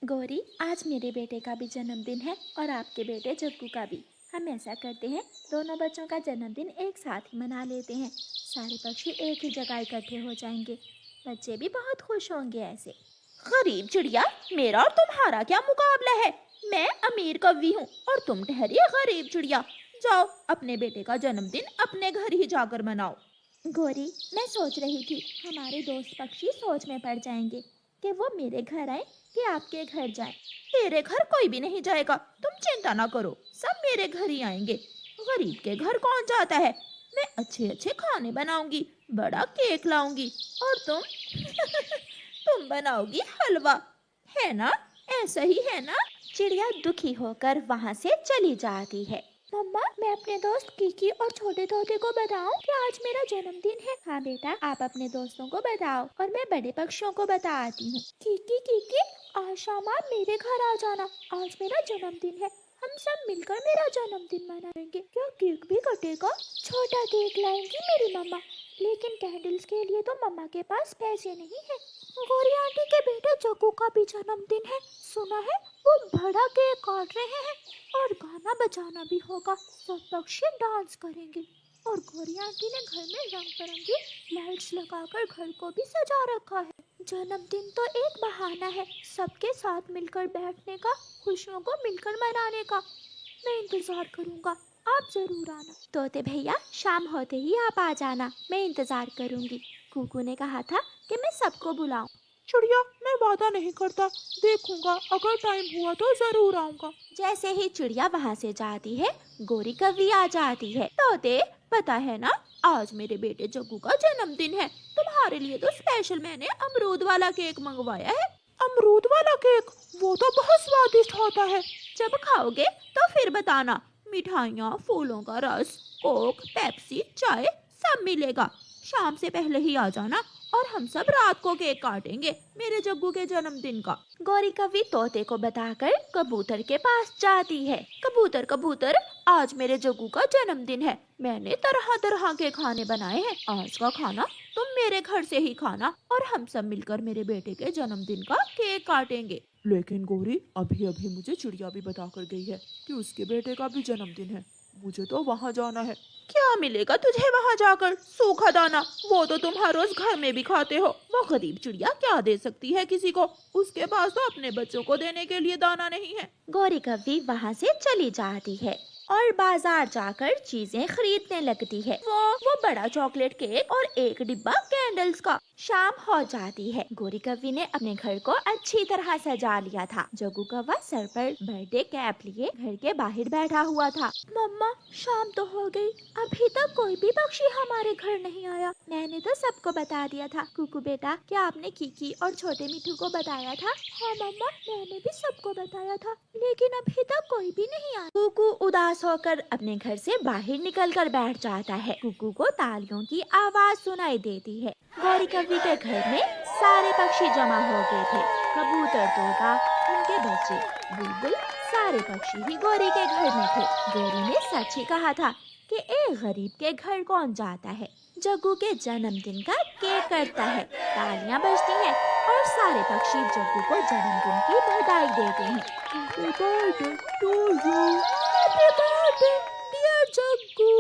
गौरी, आज मेरे बेटे का भी जन्मदिन है और आपके बेटे जग्गू का भी। हम ऐसा करते हैं, दोनों बच्चों का जन्मदिन एक साथ ही मना लेते हैं। सारे पक्षी एक ही जगह इकट्ठे हो जाएंगे। बच्चे भी बहुत खुश होंगे ऐसे। गरीब चिड़िया, मेरा और तुम्हारा क्या मुकाबला है। मैं अमीर कौवी हूँ और तुम ठहरी गरीब चिड़िया। जाओ, अपने बेटे का जन्मदिन अपने घर ही जाकर मनाओ। गौरी, मैं सोच रही थी हमारे दोस्त पक्षी सोच में पड़ जाएंगे कि वो मेरे घर आए कि आपके घर जाए। तेरे घर कोई भी नहीं जाएगा, तुम चिंता ना करो, सब मेरे घर ही आएंगे। गरीब के घर कौन जाता है। मैं अच्छे अच्छे खाने बनाऊंगी, बड़ा केक लाऊंगी और तुम तुम बनाओगी हलवा, है ना? ऐसा ही है ना? चिड़िया दुखी होकर वहाँ से चली जाती है। मम्मा, मैं अपने दोस्त कीकी और छोटे तोते को बताऊं कि आज मेरा जन्मदिन है। हाँ बेटा, आप अपने दोस्तों को बताओ और मैं बड़े पक्षियों को बता आती हूँ। कीकी कीकी, आज शाम आप मेरे घर आ जाना, आज मेरा जन्मदिन है। हम सब मिलकर मेरा जन्मदिन मनाएंगे। क्या केक भी कटेगा? छोटा केक लाएंगी मेरी मम्मा, लेकिन कैंडल्स के लिए तो मम्मा के पास पैसे नहीं है। गौरी आंटी के बेटे जग्गू का भी जन्मदिन है, सुना है वो बड़ा केक काट रहे हैं और गाना बजाना भी होगा। सब पक्षी डांस करेंगे और गौरी आंटी ने घर में रंग बिरंगी लाइट्स लगाकर घर को भी सजा रखा है। जन्मदिन तो एक बहाना है सबके साथ मिलकर बैठने का, खुशियों को मिलकर मनाने का। मैं इंतजार करूंगा, आप जरूर आना। तोते भैया, शाम होते ही आप आ जाना, मैं इंतजार करूंगी। कुकू ने कहा था कि मैं सबको बुलाऊं। चिड़िया, मैं वादा नहीं करता, देखूंगा, अगर टाइम हुआ तो जरूर आऊंगा। जैसे ही चिड़िया वहाँ से जाती है, गोरी कौवी आ जाती है। तोते, पता है ना, आज मेरे बेटे जग्गू का जन्मदिन है। तुम्हारे लिए तो स्पेशल मैंने अमरूद वाला केक मंगवाया है। अमरूद वाला केक? वो तो बहुत स्वादिष्ट होता है। जब खाओगे तो फिर बताना। मिठाइयाँ, फूलों का रस, कोक, पेप्सी, चाय सब मिलेगा। शाम से पहले ही आ जाना और हम सब रात को केक काटेंगे मेरे जग्गू के जन्मदिन का। गौरी कौवी तोते को बताकर कबूतर के पास जाती है। कबूतर कबूतर, आज मेरे जग्गू का जन्मदिन है। मैंने तरह तरह के खाने बनाए हैं। आज का खाना तुम मेरे घर से ही खाना और हम सब मिलकर मेरे बेटे के जन्मदिन का केक काटेंगे। लेकिन गौरी, अभी अभी मुझे चिड़िया भी बता कर गई है कि उसके बेटे का भी जन्मदिन है। मुझे तो वहाँ जाना है। क्या मिलेगा तुझे वहाँ जाकर? सूखा दाना, वो तो तुम हर रोज घर में भी खाते हो। वो गरीब चिड़िया क्या दे सकती है किसी को? उसके पास तो अपने बच्चों को देने के लिए दाना नहीं है। गौरी कौवी वहाँ से चली जाती है और बाजार जाकर चीजें खरीदने लगती है। वो बड़ा चॉकलेट केक और एक डिब्बा कैंडल्स का। शाम हो जाती है। गोरी कौवी ने अपने घर को अच्छी तरह सजा लिया था। जग्गू कौवा सर पर बर्थडे कैप लिए घर के बाहर बैठा हुआ था। मम्मा, शाम तो हो गई, अभी तक कोई भी पक्षी हमारे घर नहीं आया। मैंने तो सबको बता दिया था। कुकू बेटा, क्या आपने कीकी और छोटे मिठू को बताया था? हाँ मम्मा, मैंने भी सबको बताया था, लेकिन अभी तक कोई भी नहीं आया। कुकू उदास होकर अपने घर से बाहर निकल कर बैठ जाता है। कुकू को तालियों की आवाज सुनाई देती है। गौरी कौवी के घर में सारे पक्षी जमा हो गए थे। कबूतर, तोता, उनके बच्चे, बुलबुल, सारे पक्षी ही गौरी के घर में थे। गौरी ने सच ही कहा था कि एक गरीब के घर कौन जाता है। जग्गू के जन्मदिन का केक कटता है, तालियां बजती हैं और सारे पक्षी जग्गू को जन्मदिन की बधाई देते हैं। Happy birthday to you. Happy birthday dear Jaggu.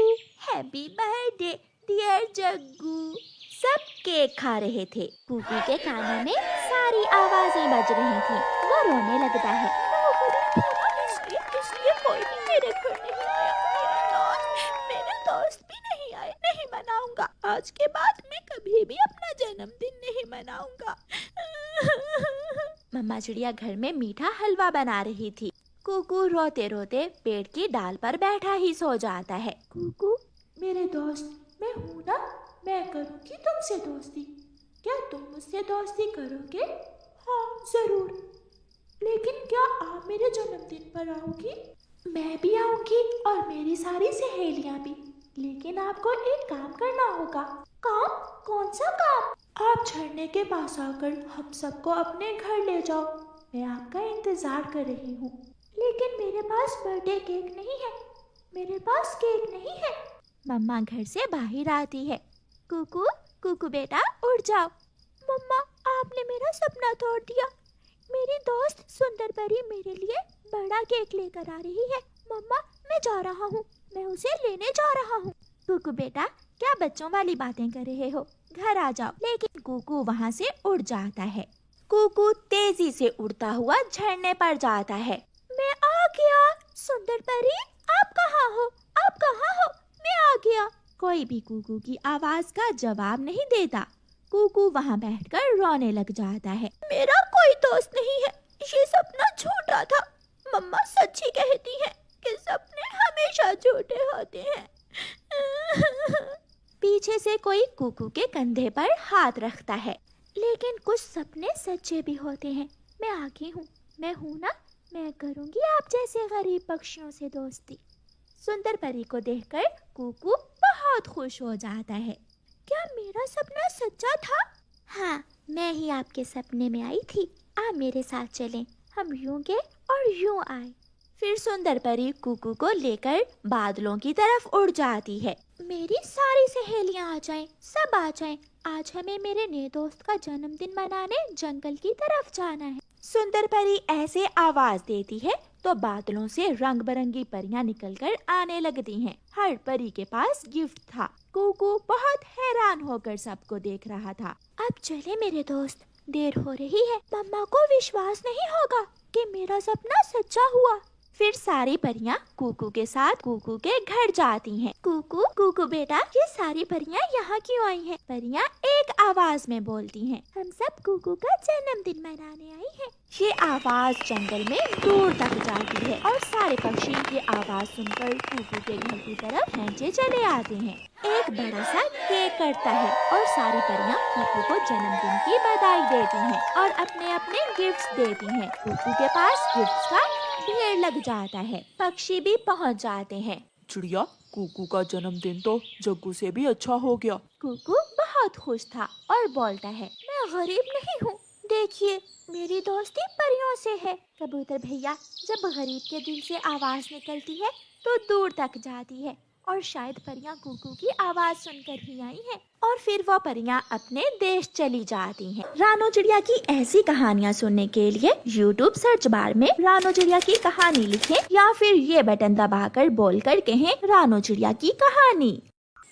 Happy birthday dear Jaggu. सब केक खा रहे थे। कुकी के कानों में सारी आवाजें बज रही थी। वो रोने लगता है। इसलिए कोई भी मेरे घर नहीं आया। मेरे दोस्त भी नहीं आए। नहीं मनाऊंगा, आज के बाद मैं कभी भी अपना जन्मदिन नहीं मनाऊंगा। मम्मा चिड़िया घर में मीठा हलवा बना रही थी। कुकू रोते रोते पेड़ की डाल पर बैठा ही सो जाता है। कुकू, मेरे दोस्त, मैं हूँ ना, मैं करूँगी तुमसे दोस्ती। क्या तुम मुझसे दोस्ती करोगे? हाँ जरूर। लेकिन क्या आप मेरे जन्मदिन पर आओगी? मैं भी आऊंगी और मेरी सारी सहेलियां भी। लेकिन आपको एक काम करना होगा। काम? कौन सा काम? आप झरने के पास आकर हम सबको अपने घर ले जाओ। मैं आपका इंतजार कर रही हूँ। लेकिन मेरे पास बर्थडे केक नहीं है। मेरे पास केक नहीं है। मम्मा घर से बाहर आती है। कुकू, कुकू बेटा, उठ जाओ। मम्मा, आपने मेरा सपना तोड़ दिया। मेरी दोस्त सुंदर परी मेरे लिए बड़ा केक लेकर आ रही है। मम्मा, मैं जा रहा हूँ, मैं उसे लेने जा रहा हूँ। कुकू बेटा, क्या बच्चों वाली बातें कर रहे हो? घर आ जाओ। लेकिन कुकू वहाँ से उड़ जाता है। कुकू तेजी से उड़ता हुआ झरने पर जाता है। मैं आ गया। सुंदर परी, आप कहाँ हो? आप कहाँ हो? मैं आ गया। कोई भी कुकू की आवाज का जवाब नहीं देता। कुकू वहाँ बैठकर रोने लग जाता है। मेरा कोई दोस्त नहीं है, ये सपना झूठा था। मम्मा सच ही कहती है कि सपने हमेशा झूठे होते हैं। पीछे से कोई कुकू के कंधे पर हाथ रखता है। लेकिन कुछ सपने सच्चे भी होते हैं। मैं आगे हूँ, मैं हूँ ना, मैं करूँगी आप जैसे गरीब पक्षियों से दोस्ती। सुंदर परी को देखकर कुकू बहुत खुश हो जाता है। क्या मेरा सपना सच्चा था? हाँ, मैं ही आपके सपने में आई थी। आप मेरे साथ चलें, हम यूं गए और यूं आए। फिर सुंदर परी कुकू को लेकर बादलों की तरफ उड़ जाती है। मेरी सारी सहेलियां आ जाएं, सब आ जाएं। आज हमें मेरे नए दोस्त का जन्मदिन मनाने जंगल की तरफ जाना है। सुंदर परी ऐसे आवाज देती है तो बादलों से रंग बिरंगी परियां निकलकर आने लगती हैं। हर परी के पास गिफ्ट था। कुकू बहुत हैरान होकर सबको देख रहा था। अब चले मेरे दोस्त, देर हो रही है। मम्मा को विश्वास नहीं होगा कि मेरा सपना सच्चा हुआ। फिर सारी परियां कुकू के साथ कुकू के घर जाती हैं। कुकू, कुकू बेटा, ये सारी परियां यहाँ क्यों आई हैं? परियां एक आवाज में बोलती हैं। हम सब कुकू का जन्मदिन मनाने आई हैं। ये आवाज जंगल में दूर तक जाती है और सारे पक्षी ये आवाज सुनकर कुकू के घर की तरफ खींचे चले आते हैं। एक बड़ा सा केक कटता है और सारी परियां कुकू को जन्मदिन की बधाई देती हैं और अपने अपने गिफ्ट्स देती हैं। कुकू के पास गिफ्ट्स का ढेर लग जाता है। पक्षी भी पहुंच जाते हैं। चिड़िया, कुकू का जन्मदिन तो जग्गू से भी अच्छा हो गया। कुकू बहुत खुश था और बोलता है, मैं गरीब नहीं हूँ। देखिए, मेरी दोस्ती परियों से है। कबूतर भैया, जब गरीब के दिल से आवाज निकलती है तो दूर तक जाती है और शायद परियां कुकू की आवाज सुनकर ही आई हैं। और फिर वो परियां अपने देश चली जाती हैं। रानो चिड़िया की ऐसी कहानियाँ सुनने के लिए YouTube सर्च बार में रानो चिड़िया की कहानी लिखें या फिर ये बटन दबाकर बोलकर कहें रानो चिड़िया की कहानी।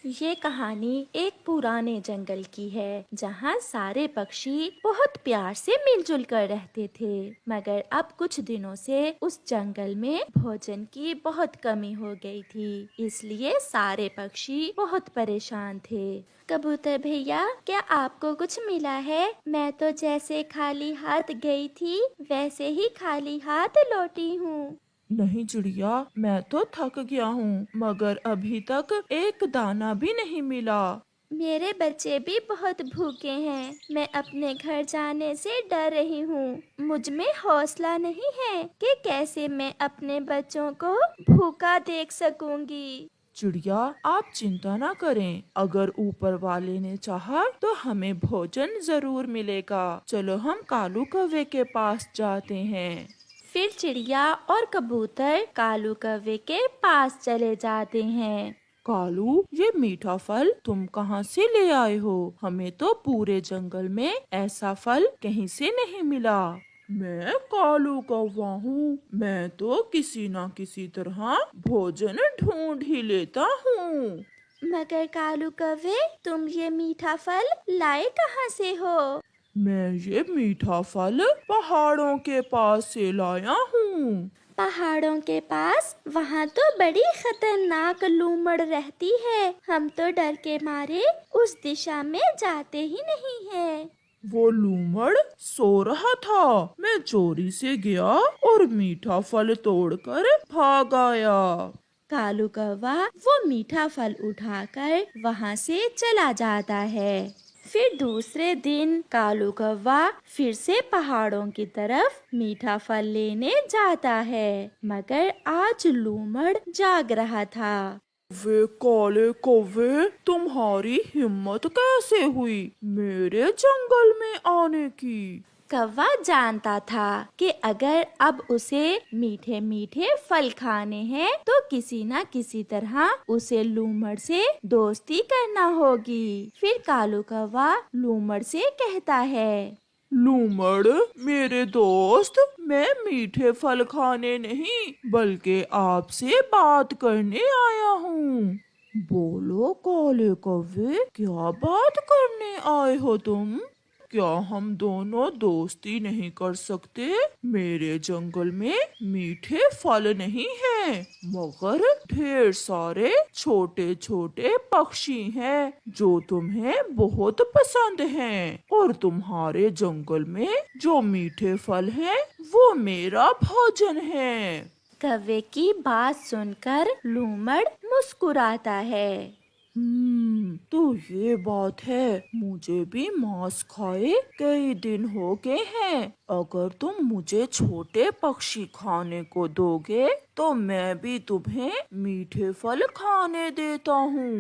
ये कहानी एक पुराने जंगल की है जहाँ सारे पक्षी बहुत प्यार से मिलजुल कर रहते थे। मगर अब कुछ दिनों से उस जंगल में भोजन की बहुत कमी हो गई थी, इसलिए सारे पक्षी बहुत परेशान थे। कबूतर भैया, क्या आपको कुछ मिला है? मैं तो जैसे खाली हाथ गई थी वैसे ही खाली हाथ लौटी हूँ। नहीं चिड़िया, मैं तो थक गया हूँ, मगर अभी तक एक दाना भी नहीं मिला। मेरे बच्चे भी बहुत भूखे हैं। मैं अपने घर जाने से डर रही हूँ। मुझ में हौसला नहीं है कि कैसे मैं अपने बच्चों को भूखा देख सकूंगी। चिड़िया, आप चिंता ना करें। अगर ऊपर वाले ने चाहा तो हमें भोजन जरूर मिलेगा। चलो हम कालू कौवे के पास जाते हैं। फिर चिड़िया और कबूतर कालू कौवे के पास चले जाते हैं। कालू, ये मीठा फल तुम कहाँ से ले आए हो? हमें तो पूरे जंगल में ऐसा फल कहीं से नहीं मिला। मैं कालू कौवा हूँ, मैं तो किसी न किसी तरह भोजन ढूंढ ही लेता हूँ। मगर कालू कौवे, तुम ये मीठा फल लाए कहाँ से हो? मैं ये मीठा फल पहाड़ों के पास से लाया हूँ। पहाड़ों के पास? वहाँ तो बड़ी खतरनाक लूमड़ रहती है। हम तो डर के मारे उस दिशा में जाते ही नहीं हैं। वो लूमड़ सो रहा था। मैं चोरी से गया और मीठा फल तोड़कर भाग आया। कालू कौवा वो मीठा फल उठाकर वहाँ से चला जाता है। फिर दूसरे दिन कालू कौवा फिर से पहाड़ों की तरफ मीठा फल लेने जाता है, मगर आज लूमड़ जाग रहा था। वे काले कौवे, तुम्हारी हिम्मत कैसे हुई मेरे जंगल में आने की? कौवा जानता था कि अगर अब उसे मीठे मीठे फल खाने हैं तो किसी न किसी तरह उसे लूमड़ से दोस्ती करना होगी। फिर कालू कौवा लूमड़ से कहता है, लूमड़ मेरे दोस्त, मैं मीठे फल खाने नहीं बल्कि आपसे बात करने आया हूँ। बोलो काले कौवे, क्या बात करने आए हो तुम? क्या हम दोनों दोस्ती नहीं कर सकते? मेरे जंगल में मीठे फल नहीं हैं, मगर ढेर सारे छोटे छोटे पक्षी हैं जो तुम्हें बहुत पसंद हैं, और तुम्हारे जंगल में जो मीठे फल हैं वो मेरा भोजन है। कौवे की बात सुनकर लूमड़ मुस्कुराता है। तो ये बात है, मुझे भी मांस खाए कई दिन हो गए हैं। अगर तुम मुझे छोटे पक्षी खाने को दोगे तो मैं भी तुम्हें मीठे फल खाने देता हूँ।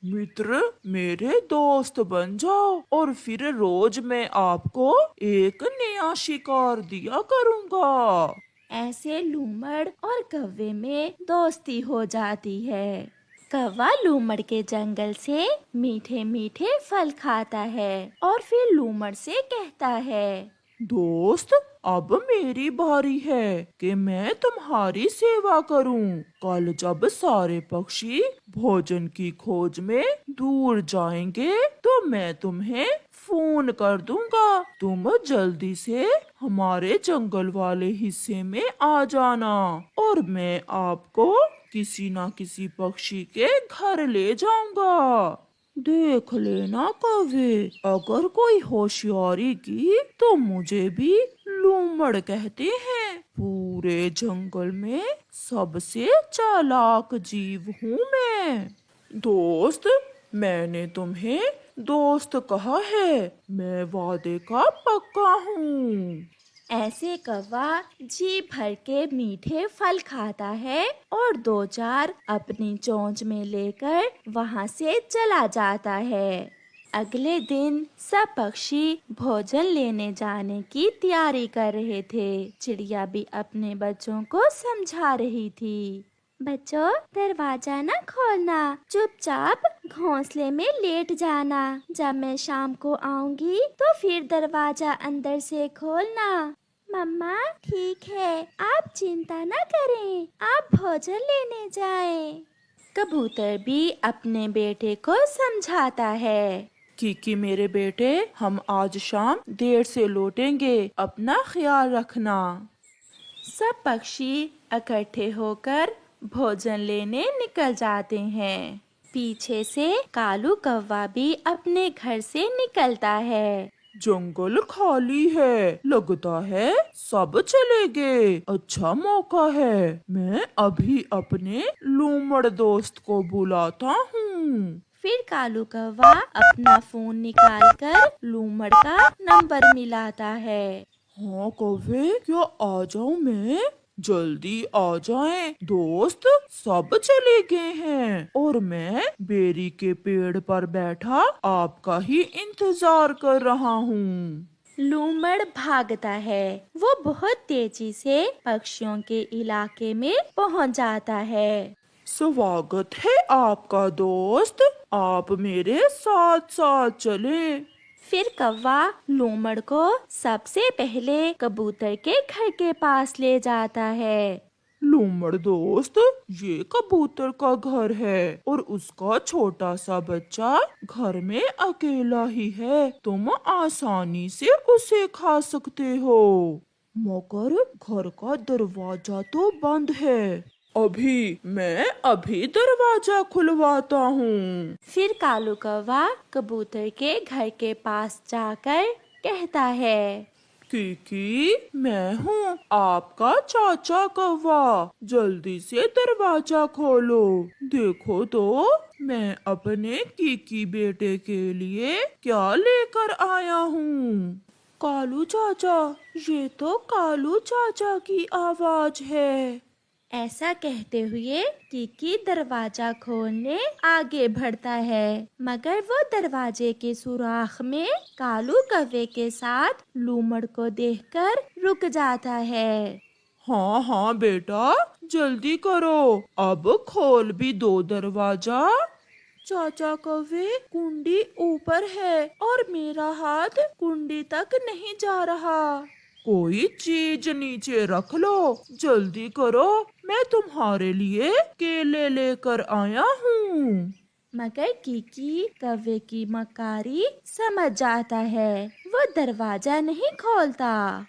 मित्र, मेरे दोस्त बन जाओ और फिर रोज मैं आपको एक नया शिकार दिया करूँगा। ऐसे लूमड़ और कौवे में दोस्ती हो जाती है। कौवा लूमड़ के जंगल से मीठे मीठे फल खाता है और फिर लूमड़ से कहता है, दोस्त, अब मेरी बारी है कि मैं तुम्हारी सेवा करूं। कल जब सारे पक्षी भोजन की खोज में दूर जाएंगे तो मैं तुम्हें फोन कर दूंगा। तुम जल्दी से हमारे जंगल वाले हिस्से में आ जाना और मैं आपको किसी न किसी पक्षी के घर ले जाऊंगा। देख लेना कौवे, अगर कोई होशियारी की तो मुझे भी लूमड़ कहते हैं। पूरे जंगल में सबसे चालाक जीव हूँ मैं। दोस्त, मैंने तुम्हें दोस्त कहा है, मैं वादे का पक्का हूँ। ऐसे कौवा जी भर के मीठे फल खाता है और दो चार अपनी चोंच में लेकर वहाँ से चला जाता है। अगले दिन सब पक्षी भोजन लेने जाने की तैयारी कर रहे थे। चिड़िया भी अपने बच्चों को समझा रही थी। बच्चों, दरवाजा न खोलना, चुपचाप घोंसले में लेट जाना। जब मैं शाम को आऊंगी तो फिर दरवाजा अंदर से खोलना। मम्मा, ठीक है, आप चिंता न करें, आप भोजन लेने जाएं। कबूतर भी अपने बेटे को समझाता है। कि मेरे बेटे, हम आज शाम देर से लौटेंगे, अपना ख्याल रखना। सब पक्षी इकट्ठे होकर भोजन लेने निकल जाते हैं। पीछे से कालू कौवा भी अपने घर से निकलता है। जंगल खाली है, लगता है सब चले गए। अच्छा मौका है, मैं अभी अपने लूमड़ दोस्त को बुलाता हूँ। फिर कालू कौवा अपना फोन निकालकर लूमड़ का नंबर मिलाता है। हाँ कौवे, क्या आ जाऊँ मैं? जल्दी आ जाएं, दोस्त सब चले गए हैं और मैं बेरी के पेड़ पर बैठा आपका ही इंतजार कर रहा हूँ। लूमड़ भागता है। वो बहुत तेजी से पक्षियों के इलाके में पहुंच जाता है। स्वागत है आपका दोस्त, आप मेरे साथ साथ चले। फिर कौवा लूमड़ को सबसे पहले कबूतर के घर के पास ले जाता है। लूमड़ दोस्त, ये कबूतर का घर है और उसका छोटा सा बच्चा घर में अकेला ही है। तुम आसानी से उसे खा सकते हो, मगर घर का दरवाजा तो बंद है। मैं अभी दरवाजा खुलवाता हूँ। फिर कालू कौवा कबूतर के घर के पास जाकर कहता है, कि मैं हूँ आपका चाचा कौवा, जल्दी से दरवाजा खोलो। देखो तो मैं अपने कीकी बेटे के लिए क्या लेकर आया हूँ। कालू चाचा, ये तो कालू चाचा की आवाज है। ऐसा कहते हुए कीकी दरवाजा खोलने आगे बढ़ता है, मगर वो दरवाजे के सुराख में कालू कौवे के साथ लूमड़ को देखकर रुक जाता है। हाँ हाँ बेटा, जल्दी करो, अब खोल भी दो दरवाजा। चाचा कौवे, कुंडी ऊपर है और मेरा हाथ कुंडी तक नहीं जा रहा। कोई चीज नीचे रख लो, जल्दी करो, मैं तुम्हारे लिए केले लेकर आया हूँ। मगर कीकी कौवे की मकारी समझ जाता है। वो दरवाजा नहीं खोलता।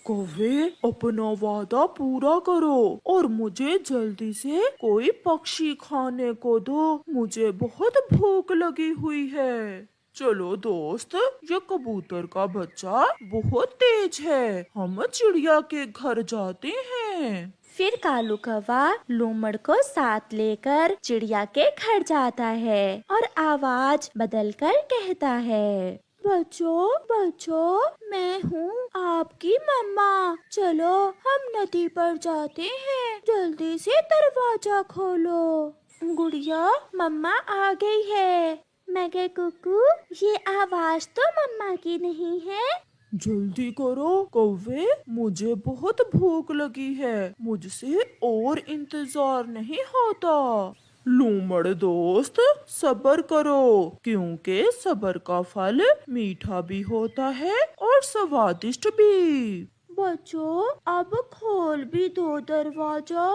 कौवे, अपना वादा पूरा करो और मुझे जल्दी से कोई पक्षी खाने को दो, मुझे बहुत भूख लगी हुई है। चलो दोस्त, ये कबूतर का बच्चा बहुत तेज है, हम चिड़िया के घर जाते हैं। फिर कालू कौवा लूमड़ को साथ लेकर चिड़िया के घर जाता है और आवाज बदलकर कहता है, बच्चों बच्चों, मैं हूँ आपकी मम्मा। चलो हम नदी पर जाते हैं, जल्दी से दरवाजा खोलो। गुड़िया, मम्मा आ गई है। मगर कुकू, ये आवाज तो मम्मा की नहीं है। जल्दी करो कौवे, मुझे बहुत भूख लगी है, मुझसे और इंतजार नहीं होता। लूमड़ दोस्त, सब्र करो, क्योंकि सब्र का फल मीठा भी होता है और स्वादिष्ट भी। बच्चों, अब खोल भी दो दरवाजा।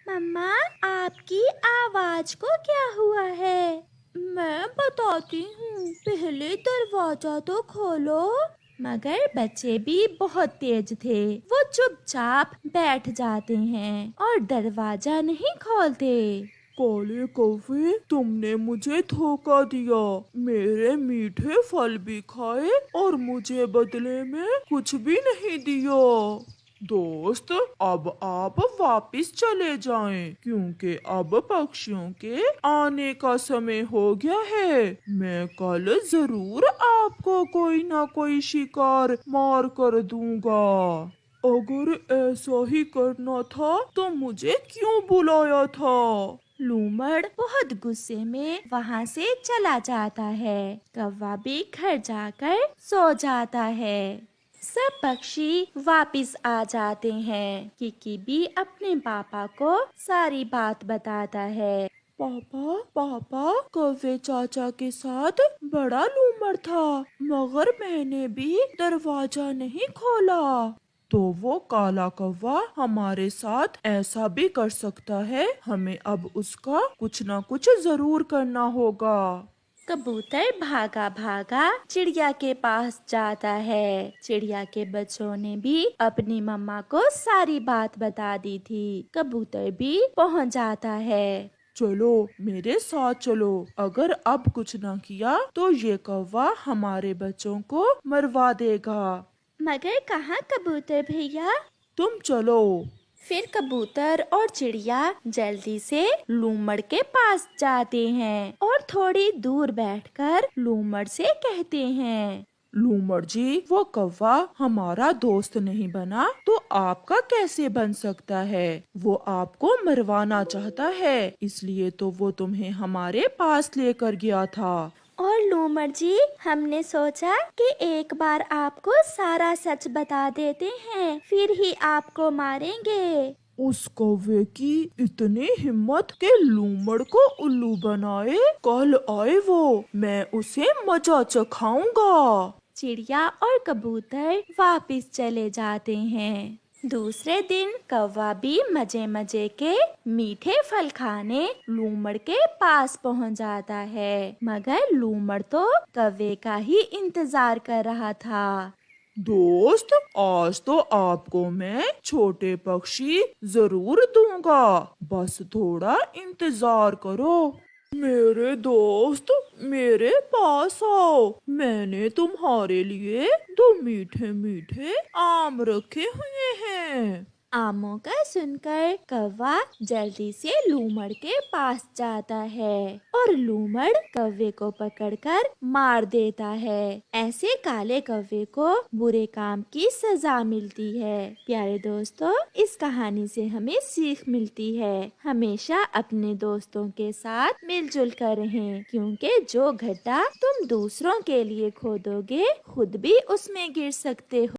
मम्मा, आपकी आवाज को क्या हुआ है? मैं बताती हूँ, पहले दरवाजा तो खोलो। मगर बच्चे भी बहुत तेज थे। वो चुपचाप बैठ जाते हैं और दरवाजा नहीं खोलते। काले कौवे, तुमने मुझे धोखा दिया, मेरे मीठे फल भी खाए और मुझे बदले में कुछ भी नहीं दिया। दोस्त, अब आप वापिस चले जाएं, क्योंकि अब पक्षियों के आने का समय हो गया है। मैं कल जरूर आपको कोई ना कोई शिकार मार कर दूंगा। अगर ऐसा ही करना था तो मुझे क्यों बुलाया था? लूमड़ बहुत गुस्से में वहाँ से चला जाता है। कौवा भी घर जाकर सो जाता है। सब पक्षी वापिस आ जाते हैं। किकी भी अपने पापा को सारी बात बताता है। पापा पापा, कौवे चाचा के साथ बड़ा लूमड़ था, मगर मैंने भी दरवाजा नहीं खोला। तो वो काला कौवा हमारे साथ ऐसा भी कर सकता है, हमें अब उसका कुछ ना कुछ जरूर करना होगा। कबूतर भागा भागा चिड़िया के पास जाता है। चिड़िया के बच्चों ने भी अपनी मम्मा को सारी बात बता दी थी। कबूतर भी पहुंच जाता है। चलो मेरे साथ चलो, अगर अब कुछ ना किया तो ये कौवा हमारे बच्चों को मरवा देगा। मगर कहाँ कबूतर भैया? तुम चलो। फिर कबूतर और चिड़िया जल्दी से लूमड़ के पास जाते हैं और थोड़ी दूर बैठकर लूमड़ से कहते हैं, लूमड़ जी, वो कौवा हमारा दोस्त नहीं बना तो आपका कैसे बन सकता है? वो आपको मरवाना चाहता है, इसलिए तो वो तुम्हें हमारे पास लेकर गया था। और लूमड़ जी, हमने सोचा कि एक बार आपको सारा सच बता देते हैं, फिर ही आपको मारेंगे। उस कौवे की इतनी हिम्मत के लूमड़ को उल्लू बनाए। कल आए वो, मैं उसे मजा चखाऊंगा। चिड़िया और कबूतर वापिस चले जाते हैं। दूसरे दिन कौवा भी मजे मजे के मीठे फल खाने लूमड़ के पास पहुंच जाता है। मगर लूमड़ तो कौवे का ही इंतजार कर रहा था। दोस्त, आज तो आपको मैं छोटे पक्षी जरूर दूंगा, बस थोड़ा इंतजार करो। मेरे दोस्त, मेरे पास आओ, मैंने तुम्हारे लिए 2 मीठे मीठे आम रखे हुए हैं। आमों का सुनकर कौवा जल्दी से लूमड़ के पास जाता है और लूमड़ कौवे को पकड़कर मार देता है। ऐसे काले कौवे को बुरे काम की सजा मिलती है। प्यारे दोस्तों, इस कहानी से हमें सीख मिलती है, हमेशा अपने दोस्तों के साथ मिलजुल कर रहें, क्योंकि जो गड्ढा तुम दूसरों के लिए खोदोगे खुद भी उसमें गिर सकते हो।